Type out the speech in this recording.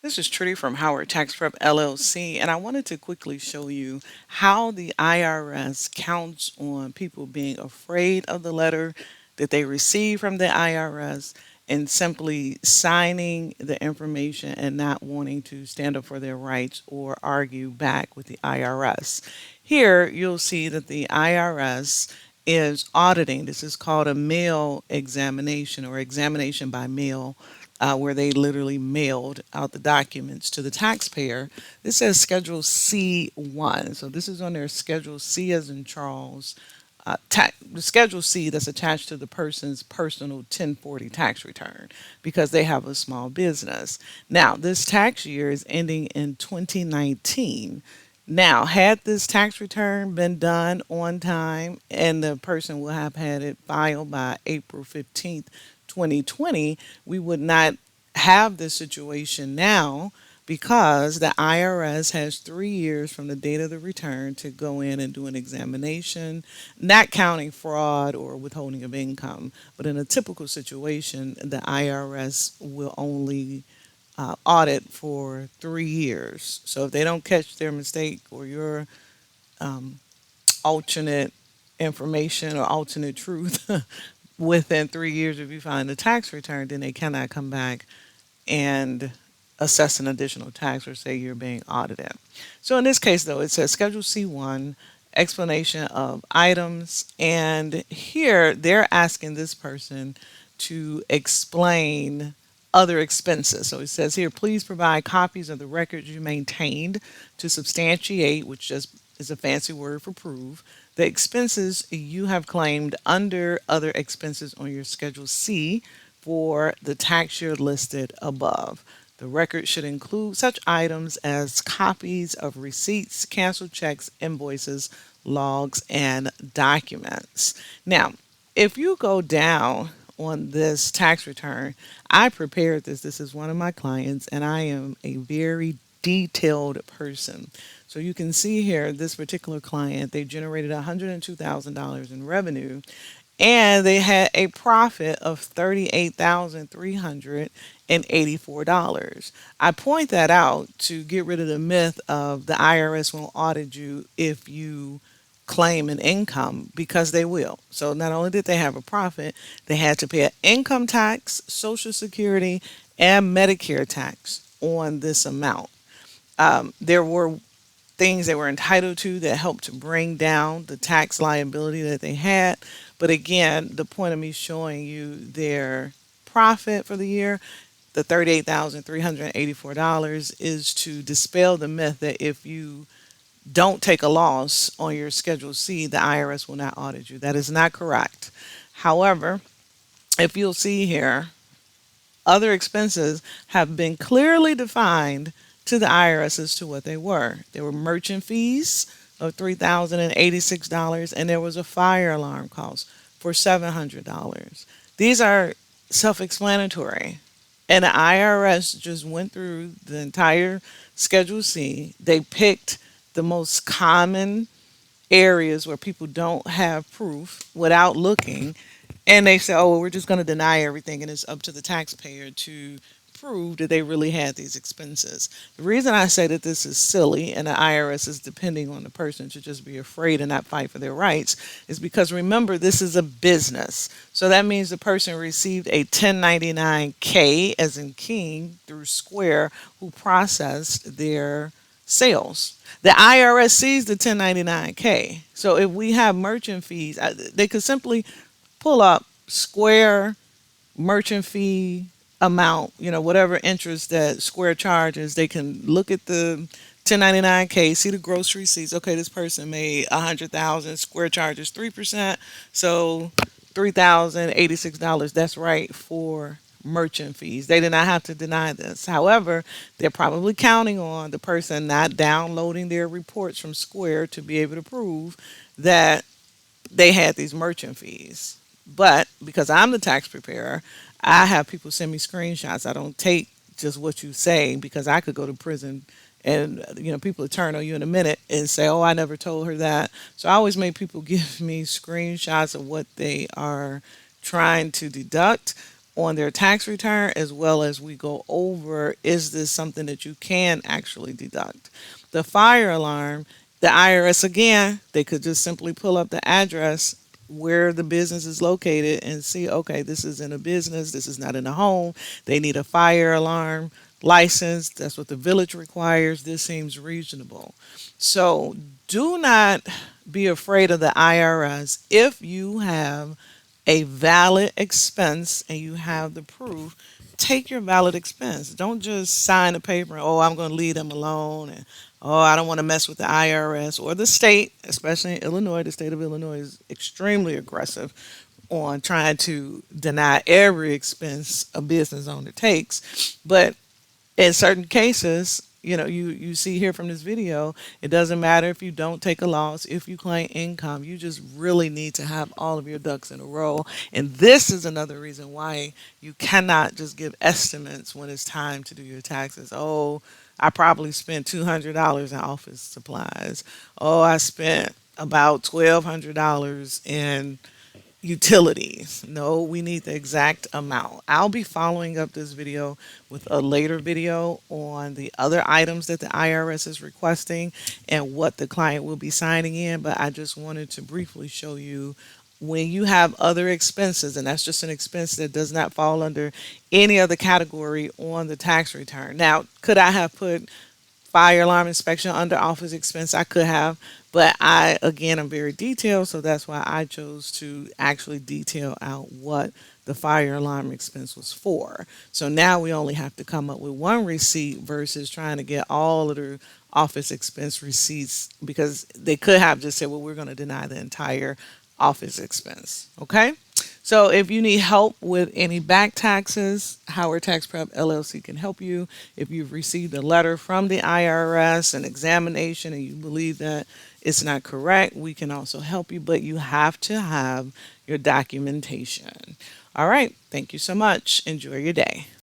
This is Trudy from Howard Tax Prep LLC, and I wanted to quickly show you how the IRS counts on people being afraid of the letter that they receive from the IRS and simply signing the information and not wanting to stand up for their rights or argue back with the IRS. Here, you'll see that the IRS is auditing. This is called a mail examination or examination by mail, where they literally mailed out the documents to the taxpayer. This says Schedule C1. So this is on their Schedule C as in Charles. The Schedule C that's attached to the person's personal 1040 tax return because they have a small business. Now, this tax year is ending in 2019. Now, had this tax return been done on time and the person will have had it filed by April 15th, 2020, we would not have this situation now because the IRS has 3 years from the date of the return to go in and do an examination, not counting fraud or withholding of income. But in a typical situation, the IRS will only audit for 3 years. So if they don't catch their mistake or your um, alternate information or alternate truth within 3 years, if you find the tax return, then they cannot come back and assess an additional tax or say you're being audited. So in this case, though, it says Schedule C1, explanation of items. And here they're asking this person to explain other expenses. So it says here, please provide copies of the records you maintained to substantiate, which just is a fancy word for prove, the expenses you have claimed under other expenses on your Schedule C for the tax year listed above. The record should include such items as copies of receipts, canceled checks, invoices, logs, and documents. Now, if you go down on this tax return, I prepared this. This is one of my clients, and I am a very detailed person. So you can see here, this particular client, they generated $102,000 in revenue and they had a profit of $38,384. I point that out to get rid of the myth of the IRS won't audit you if you claim an income because they will. So not only did they have a profit, they had to pay an income tax, Social Security, and Medicare tax on this amount. There were things they were entitled to that helped to bring down the tax liability that they had. But again, the point of me showing you their profit for the year, the $38,384, is to dispel the myth that if you don't take a loss on your Schedule C, the IRS will not audit you. That is not correct. However, if you'll see here, other expenses have been clearly defined to the IRS as to what they were. There were merchant fees of $3,086, and there was a fire alarm cost for $700. These are self explanatory. And the IRS just went through the entire Schedule C. They picked the most common areas where people don't have proof without looking, and they say, oh, well, we're just going to deny everything, and it's up to the taxpayer to prove that they really had these expenses. The reason I say that this is silly and the IRS is depending on the person to just be afraid and not fight for their rights is because remember, this is a business. So that means the person received a 1099K, as in King, through Square, who processed their sales. The IRS sees the 1099K. So if we have merchant fees, they could simply pull up Square merchant fee amount, whatever interest that Square charges. They can look at the 1099K, see the gross receipts. Okay, this person made 100,000. Square charges 3%, so $3,086. That's right for merchant fees. They did not have to deny this. However, they're probably counting on the person not downloading their reports from Square to be able to prove that they had these merchant fees. But because I'm the tax preparer, I have people send me screenshots. I don't take just what you say because I could go to prison and people will turn on you in a minute and say, "Oh, I never told her that." So I always make people give me screenshots of what they are trying to deduct. on their tax return, as well as we go over, is this something that you can actually deduct? The fire alarm, the IRS, again, they could just simply pull up the address where the business is located and see, okay, this is in a business, this is not in a home. They need a fire alarm license. That's what the village requires. This seems reasonable. So do not be afraid of the IRS if you have a valid expense and you have the proof. Take your valid expense. Don't just sign a paper, oh, I'm going to leave them alone, and oh, I don't want to mess with the IRS or the state, especially in Illinois. The state of Illinois is extremely aggressive on trying to deny every expense a business owner takes. But in certain cases, you see here from this video, it doesn't matter if you don't take a loss, if you claim income, you just really need to have all of your ducks in a row. And this is another reason why you cannot just give estimates when it's time to do your taxes. Oh, I probably spent $200 in office supplies. Oh, I spent about $1,200 in utilities. No, we need the exact amount. I'll be following up this video with a later video on the other items that the IRS is requesting and what the client will be signing in, but I just wanted to briefly show you when you have other expenses, and that's just an expense that does not fall under any other category on the tax return. Now, could I have put fire alarm inspection under office expense? I could have, but I, again, I'm very detailed, so that's why I chose to actually detail out what the fire alarm expense was for. So now we only have to come up with one receipt versus trying to get all of the office expense receipts, because they could have just said, well, we're going to deny the entire office expense. Okay? So if you need help with any back taxes, Howard Tax Prep LLC can help you. If you've received a letter from the IRS, an examination, and you believe that it's not correct, we can also help you, but you have to have your documentation. All right. Thank you so much. Enjoy your day.